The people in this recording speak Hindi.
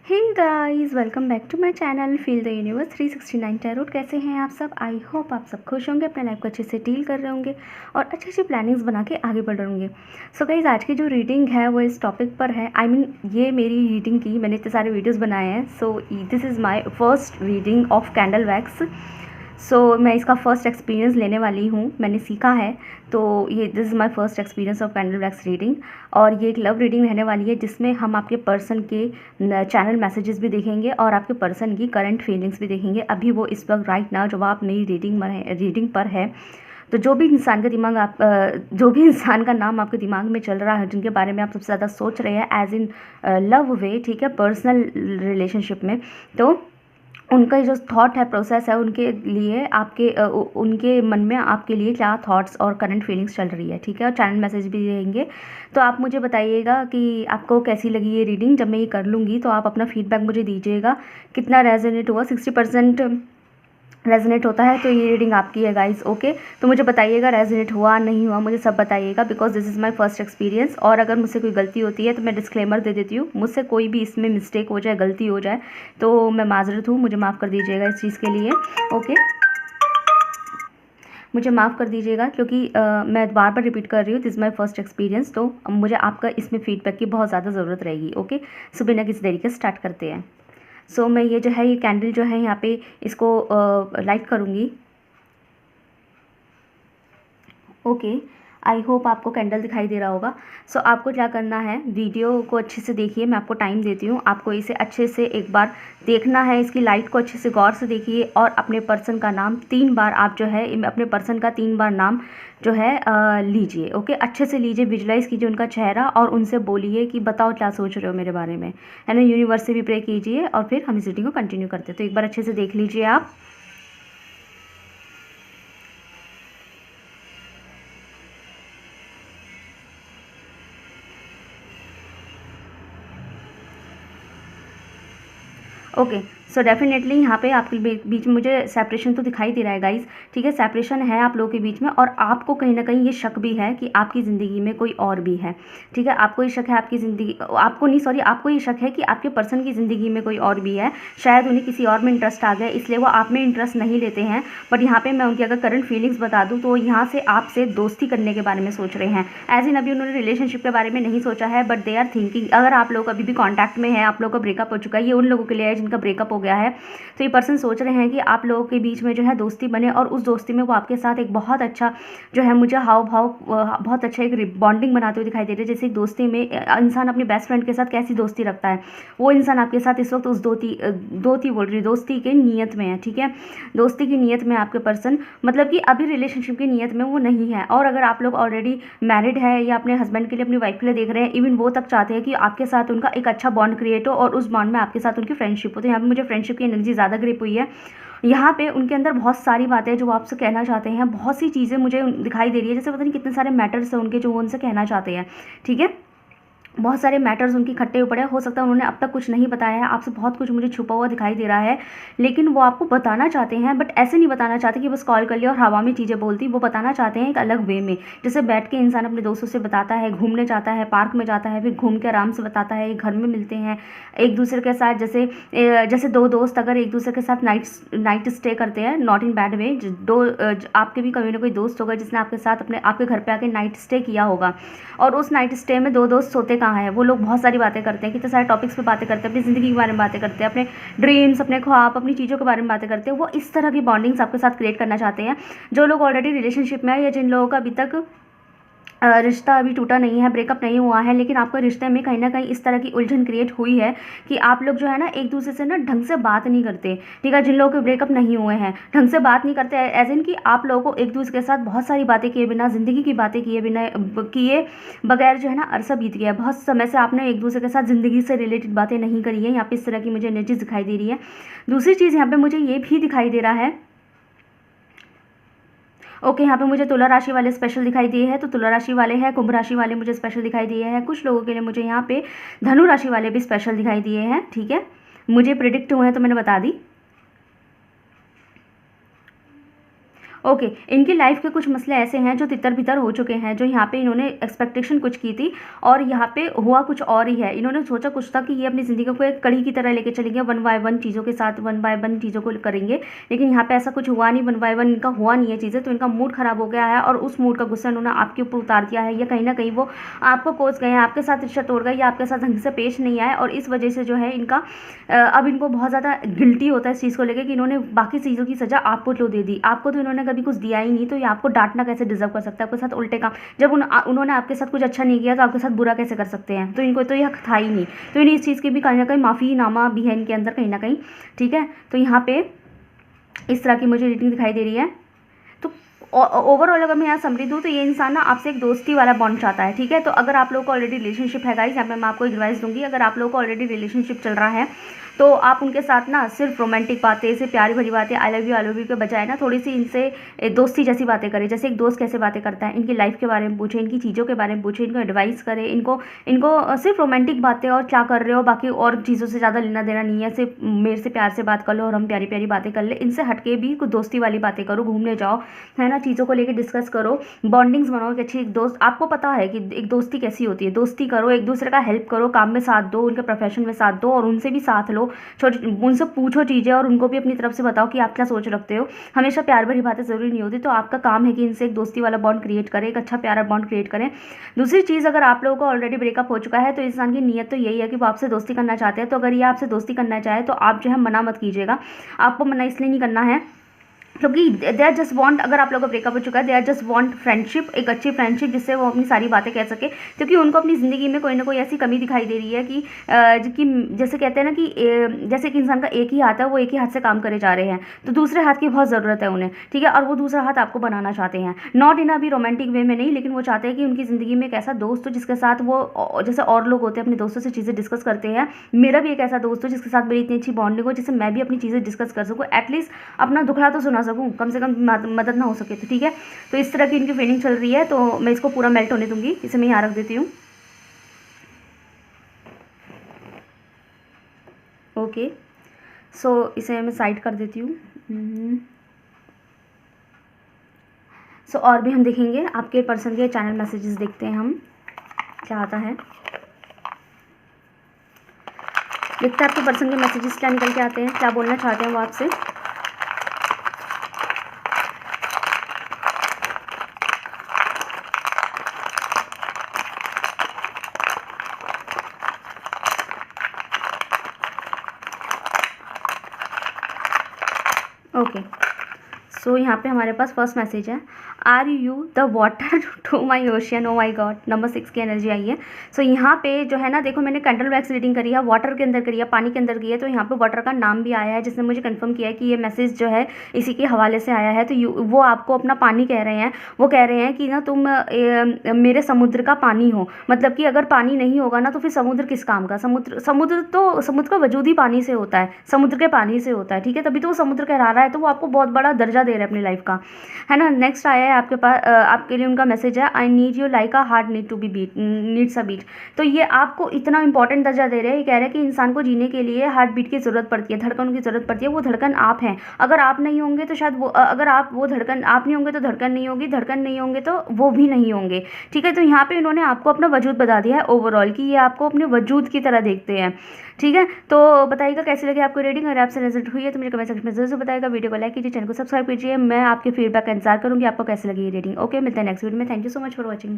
Hey guys, welcome back to my channel feel the universe 369 tarot. कैसे हैं आप सब? आई होप आप सब खुश होंगे, अपने लाइफ को अच्छे से डील कर रहे होंगे और अच्छी अच्छी प्लानिंग्स बना के आगे बढ़ रहे होंगे। सो गाइस, आज की जो रीडिंग है वो इस टॉपिक पर है। ये मेरी रीडिंग की मैंने इतने सारे वीडियोज़ बनाए हैं। So this is my first reading of candle wax. मैं इसका फ़र्स्ट एक्सपीरियंस लेने वाली हूँ, मैंने सीखा है। तो ये this is my first experience of candle wax reading. और ये एक लव रीडिंग रहने वाली है, जिसमें हम आपके पर्सन के चैनल मैसेजेस भी देखेंगे और आपके पर्सन की करंट फीलिंग्स भी देखेंगे। अभी वो इस वक्त राइट नाउ जब आप मेरी रीडिंग पर है, तो जो भी इंसान का नाम आपके दिमाग में चल रहा है, जिनके बारे में आप सबसे ज़्यादा सोच रहे हैं एज इन लव वे, ठीक है, पर्सनल रिलेशनशिप में, तो उनका जो थॉट है, प्रोसेस है, उनके लिए उनके मन में आपके लिए क्या थॉट्स और करंट फीलिंग्स चल रही है, ठीक है। और चैनल मैसेज भी देंगे। तो आप मुझे बताइएगा कि आपको कैसी लगी ये रीडिंग। जब मैं ये कर लूँगी तो आप अपना फीडबैक मुझे दीजिएगा, कितना रेजोनेट हुआ। 60% रेजोनेट होता है तो ये रीडिंग आपकी है गाइस। ओके, तो मुझे बताइएगा रेजोनेट हुआ नहीं हुआ, मुझे सब बताइएगा, because this is my first experience. और अगर मुझसे कोई गलती होती है तो मैं डिस्क्लेमर दे देती हूँ, मुझसे कोई भी इसमें मिस्टेक हो जाए, गलती हो जाए, तो मैं माजरत हूँ, मुझे माफ़ कर दीजिएगा इस चीज़ के लिए। ओके, मुझे माफ़ कर दीजिएगा, क्योंकि मैं बार बार रिपीट कर रही हूँ, this is my first experience. तो मुझे आपका इसमें फीडबैक की बहुत ज़्यादा ज़रूरत रहेगी। ओके, सो बिना किसी तरीके से स्टार्ट करते हैं। मैं ये जो है, ये कैंडल जो है यहाँ पे, इसको लाइट करूँगी। ओके, आई होप आपको कैंडल दिखाई दे रहा होगा। आपको क्या करना है, वीडियो को अच्छे से देखिए, मैं आपको टाइम देती हूँ, आपको इसे अच्छे से एक बार देखना है, इसकी लाइट को अच्छे से गौर से देखिए और अपने पर्सन का नाम 3 बार आप जो है, अपने पर्सन का 3 बार नाम जो है लीजिए। ओके, अच्छे से लीजिए, विजुलाइज कीजिए उनका चेहरा और उनसे बोलिए कि बताओ क्या सोच रहे हो मेरे बारे में, है ना। यूनिवर्स से भी प्रे कीजिए और फिर हम इस रीडिंग को कंटिन्यू करते हैं। तो एक बार अच्छे से देख लीजिए आप। ओके, डेफिनेटली यहाँ पे आपके बीच में मुझे सेपरेशन तो दिखाई दे रहा है गाइस, ठीक है। सेपरेशन है आप लोगों के बीच में, और आपको कहीं ना कहीं ये शक भी है कि आपकी ज़िंदगी में कोई और भी है, ठीक है। आपको ये शक है आपको ये शक है कि आपके पर्सन की ज़िंदगी में कोई और भी है। शायद उन्हें किसी और में इंटरेस्ट आ गया, इसलिए वो आप में इंटरेस्ट नहीं लेते हैं। बट यहाँ पर मैं उनकी अगर करंट फीलिंग्स बता दूँ तो यहाँ से आपसे दोस्ती करने के बारे में सोच रहे हैं। एज इन अभी उन्होंने रिलेशनशिप के बारे में नहीं सोचा है, बट दे आर थिंकिंग, अगर आप लोग अभी भी कॉन्टैक्ट में हैं, आप लोग का ब्रेकअप हो चुका है, ये उन लोगों के लिए है जिनका ब्रेकअप हो गया है। तो ये पर्सन सोच रहे हैं कि आप लोगों के बीच में जो है दोस्ती बने, और उस दोस्ती में वो आपके साथ एक बहुत अच्छा जो है, मुझे हाव भाव बहुत अच्छा एक बॉन्डिंग बनाते हुए दिखाई दे रहे हैं। जैसे एक दोस्ती में इंसान अपने बेस्ट फ्रेंड के साथ कैसी दोस्ती रखता है, वो इंसान आपके साथ इस वक्त उस दोस्ती के नियत में है, ठीक है। दोस्ती की नियत में आपके पर्सन, मतलब कि अभी रिलेशनशिप की नियत में वो नहीं है। और अगर आप लोग ऑलरेडी मैरिड है या अपने हस्बैंड के लिए, अपनी वाइफ के लिए देख रहे हैं, इवन वो तक चाहते हैं कि आपके साथ उनका एक अच्छा बॉन्ड क्रिएट हो और उस बॉन्ड में आपके साथ उनकी फ्रेंडशिप हो। तो यहाँ पे मुझे फ्रेंडशिप की एनर्जी ज़्यादा ग्रिप हुई है। यहाँ पे उनके अंदर बहुत सारी बातें जो वो आपसे कहना चाहते हैं, बहुत सी चीज़ें मुझे दिखाई दे रही है, जैसे पता नहीं कितने सारे मैटर्स हैं उनके जो वो उनसे कहना चाहते हैं, ठीक है। बहुत सारे मैटर्स उनके इकट्ठे पड़े हैं। हो सकता है उन्होंने अब तक कुछ नहीं बताया है आपसे, बहुत कुछ मुझे छुपा हुआ दिखाई दे रहा है, लेकिन वो आपको बताना चाहते हैं, बट ऐसे नहीं बताना चाहते कि बस कॉल कर लिया और हवा में चीज़ें बोलती। वो बताना चाहते हैं एक अलग वे में, जैसे बैठ के इंसान अपने दोस्तों से बताता है, घूमने जाता है, पार्क में जाता है, फिर घूम के आराम से बताता है, घर में मिलते हैं एक दूसरे के साथ। जैसे दो दोस्त अगर एक दूसरे के साथ नाइट स्टे करते हैं, नॉट इन बैड वे, आपके भी कभी ना कोई दोस्त होगा जिसने आपके साथ आपके घर पे आके नाइट स्टे किया होगा, और उस नाइट स्टे में दो दोस्त सोते कहाँ हैं, वो लोग बहुत सारी बातें करते हैं, कितने सारे टॉपिक्स पे बातें करते हैं, अपनी ज़िंदगी के बारे में बातें करते हैं, अपने ड्रीम्स, अपने ख्वाब, अपनी चीज़ों के बारे में बातें करते हैं। वो इस तरह की बॉन्डिंग्स आपके साथ क्रिएट करना चाहते हैं। जो लोग ऑलरेडी रिलेशनशिप में है, या जिन लोगों का अभी तक रिश्ता अभी टूटा नहीं है, ब्रेकअप नहीं हुआ है, लेकिन आपके रिश्ते में कहीं ना कहीं इस तरह की उलझन क्रिएट हुई है कि आप लोग जो है ना एक दूसरे से ना ढंग से बात नहीं करते, ठीक है। जिन लोगों के ब्रेकअप नहीं हुए हैं, ढंग से बात नहीं करते, एज इन कि आप लोगों को एक दूसरे के साथ बहुत सारी बातें किए बिना, ज़िंदगी की बातें किए बगैर जो है ना अरसा बीत गया है। बहुत समय से आपने एक दूसरे के साथ ज़िंदगी से रिलेटेड बातें नहीं करी है। यहाँ पे इस तरह की मुझे एनर्जी दिखाई दे रही है। दूसरी चीज़ यहाँ पे मुझे ये भी दिखाई दे रहा है, ओके, यहाँ पे मुझे तुला राशि वाले स्पेशल दिखाई दिए हैं, तो तुला राशि वाले हैं, कुंभ राशि वाले मुझे स्पेशल दिखाई दिए हैं। कुछ लोगों के लिए मुझे यहाँ पे धनु राशि वाले भी स्पेशल दिखाई दिए हैं, ठीक है। मुझे प्रिडिक्ट हुए हैं तो मैंने बता दी। ओके, इनकी लाइफ के कुछ मसले ऐसे हैं जो तितर बितर हो चुके हैं, जो यहाँ पे इन्होंने एक्सपेक्टेशन कुछ की थी और यहाँ पे हुआ कुछ और ही है। इन्होंने सोचा कुछ था कि ये अपनी ज़िंदगी को एक कड़ी की तरह लेके चलेंगे, वन बाय वन चीज़ों के साथ, वन बाय वन चीज़ों को करेंगे, लेकिन यहाँ पे ऐसा कुछ हुआ नहीं, वन बाय वन इनका हुआ नहीं है चीज़ें, तो इनका मूड ख़राब हो गया है और उस मूड का गुस्सा इन्होंने आपके ऊपर उतार दिया है, या कहीं ना कहीं वो आपको कोस गए हैं, आपके साथ रिश्ता तोड़ गए, या आपके साथ ढंग से पेश नहीं आए, और इस वजह से जो है इनका अब इनको बहुत ज़्यादा गिल्टी होता है इस चीज़ को लेकर कि इन्होंने बाकी चीज़ों की सज़ा आपको तो दे दी, आपको तो इन्होंने कभी कुछ दिया ही नहीं, तो ये आपको डांटना कैसे डिजर्व कर सकता है, आपके साथ उल्टे काम, जब उन्होंने आपके साथ कुछ अच्छा नहीं किया तो आपके साथ बुरा कैसे कर सकते हैं, तो इनको तो यह था ही नहीं, तो इन्हें इस चीज़ की भी कहीं ना कहीं माफ़ीनामा भी है इनके अंदर कहीं ना कहीं। ठीक है, तो यहाँ पे इस तरह की मुझे रीडिंग दिखाई दे रही है। तो ओवरऑल अगर मैं यहाँ समझी दूँ तो ये इंसान ना आपसे एक दोस्ती वाला बॉन्ड चाहता है। ठीक है, तो अगर आप लोगों को ऑलरेडी रिलेशनशिप है गाइस, यहाँ पे मैं आपको एडवाइस दूंगी, अगर आप लोगों को ऑलरेडी रिलेशनशिप चल रहा है तो आप उनके साथ ना सिर्फ रोमांटिक बातें, ऐसे प्यारी भरी बातें, आई लव यू के बजाय ना थोड़ी सी इनसे दोस्ती जैसी बातें करें, जैसे एक दोस्त कैसे बातें करता है, इनकी लाइफ के बारे में पूछें, इनकी चीज़ों के बारे में पूछें, इनको एडवाइस करें, इनको सिर्फ रोमांटिक बातें और क्या कर रहे हो बाकी और चीज़ों से ज़्यादा लेना देना नहीं है, सिर्फ मेरे से प्यार से बात कर लो और हम प्यारी प्यारी बातें कर ले, इनसे हटके भी कुछ दोस्ती वाली बातें करो, घूमने जाओ, है ना, चीज़ों को लेकर डिस्कस करो, बॉन्डिंग्स बनाओ कि अच्छी एक दोस्त, आपको पता है कि एक दोस्ती कैसी होती है, दोस्ती करो, एक दूसरे का हेल्प करो, काम में साथ दो, उनके प्रोफेशन में साथ दो और उनसे भी साथ लो, छोटी उनसे पूछो चीज़ें और उनको भी अपनी तरफ से बताओ कि आप क्या सोच रखते हो। हमेशा प्यार भरी बातें ज़रूरी नहीं होती, तो आपका काम है कि इनसे एक दोस्ती वाला बॉन्ड क्रिएट करें, एक अच्छा प्यारा बॉन्ड क्रिएट करें। दूसरी चीज़, अगर आप लोगों का ऑलरेडी ब्रेकअप हो चुका है तो इंसान की नीयत तो यही है कि वो आपसे दोस्ती करना चाहते हैं, तो अगर ये आपसे दोस्ती करना चाहे तो आप जो है मना मत कीजिएगा। आपको मना इसलिए नहीं करना है क्योंकि दे आर जस्ट वांट, अगर आप लोगों का ब्रेकअप हो चुका है, they are just want friendship, एक अच्छी फ्रेंडशिप जिससे वो अपनी सारी बातें कह सके, क्योंकि उनको अपनी ज़िंदगी में कोई ना कोई ऐसी कमी दिखाई दे रही है कि जैसे कहते हैं ना कि जैसे कि इंसान का एक ही हाथ है, वो एक ही हाथ से काम करे जा रहे हैं, तो दूसरे हाथ की बहुत ज़रूरत है उन्हें। ठीक है, और वो दूसरा हाथ आपको बनाना चाहते हैं, नॉट इन अभी रोमांटिक वे में नहीं, लेकिन वो चाहते हैं कि उनकी ज़िंदगी में एक ऐसा दोस्त हो जिसके साथ वो, जैसे और लोग होते हैं अपने दोस्तों से चीज़ें डिस्कस करते हैं, मेरा भी एक ऐसा दोस्त हो जिसके साथ मेरी इतनी अच्छी बॉन्डिंग हो जिससे मैं भी अपनी चीज़ें डिस्कस कर सकूँ, एटलीस्ट अपना दुखड़ा तो सुना सकूँ, कम से कम मदद ना हो सके तो। ठीक है, तो इस तरह की इनकी फीलिंग चल रही है, तो मैं इसको पूरा मेल्ट होने दूंगी, इसे मैं यहाँ रख देती हूँ। ओके, सो इसे मैं साइड कर देती हूँ। सो और भी हम देखेंगे आपके पर्सन के चैनल मैसेजेस, देखते हैं हम क्या आता है, देखते हैं आपके पर्सन के मैसेजेस क्या निकल के आते हैं, क्या बोलना चाहते हैं वो आपसे। ओके, सो यहाँ पे हमारे पास फर्स्ट मैसेज है, are you the water to my ocean, oh my god, number 6 की एनर्जी आई है। सो यहाँ पे जो है ना, देखो मैंने कैंडल वैक्स रीडिंग करी है, वाटर के अंदर करी है, पानी के अंदर की है, तो यहाँ पे वाटर का नाम भी आया है, जिसने मुझे कंफर्म किया है कि ये मैसेज जो है इसी के हवाले से आया है। तो वो आपको अपना पानी कह रहे हैं, वो कह रहे हैं कि ना तुम मेरे समुद्र का पानी हो, मतलब कि अगर पानी नहीं होगा ना तो फिर समुद्र किस काम का, समुद्र का वजूद ही पानी से होता है, समुद्र के पानी से होता है। ठीक है, तभी तो वो समुद्र कहला रहा है, तो वो आपको बहुत बड़ा दर्जा दे रहा है अपनी लाइफ का, है ना। नेक्स्ट आया है आपके पास, आपके लिए उनका मैसेज है, I need you like a heart need to be beat, needs a beat. तो ये आपको इतना इंपॉर्टेंट दर्जा दे रहे हैं, ये कह रहे हैं कि इंसान को जीने के लिए हार्ट बीट की ज़रूरत पड़ती है, धड़कन की ज़रूरत पड़ती है, वो धड़कन आप हैं। अगर आप नहीं होंगे तो शायद वो, अगर आप वो धड़कन, आप नहीं होंगे तो धड़कन नहीं होगी, धड़कन नहीं होंगे तो वो भी नहीं होंगे। ठीक है, तो यहाँ पे इन्होंने आपको अपना वजूद बता दिया है ओवरऑल, कि ये आपको अपने वजूद की तरह देखते हैं। ठीक है, तो बताइएगा कैसी लगी आपको रीडिंग, अगर आपसे रिजल्ट हुई है तो मुझे कमेंट सेक्शन में जरूर बताइएगा, वीडियो को लाइक कीजिए, चैनल को सब्सक्राइब कीजिए, मैं आपके फीडबैक का इंतजार करूँगी, आपको कैसी लगी ये रीडिंग। ओके, मिलते हैं नेक्स्ट वीडियो में, thank you so much for watching.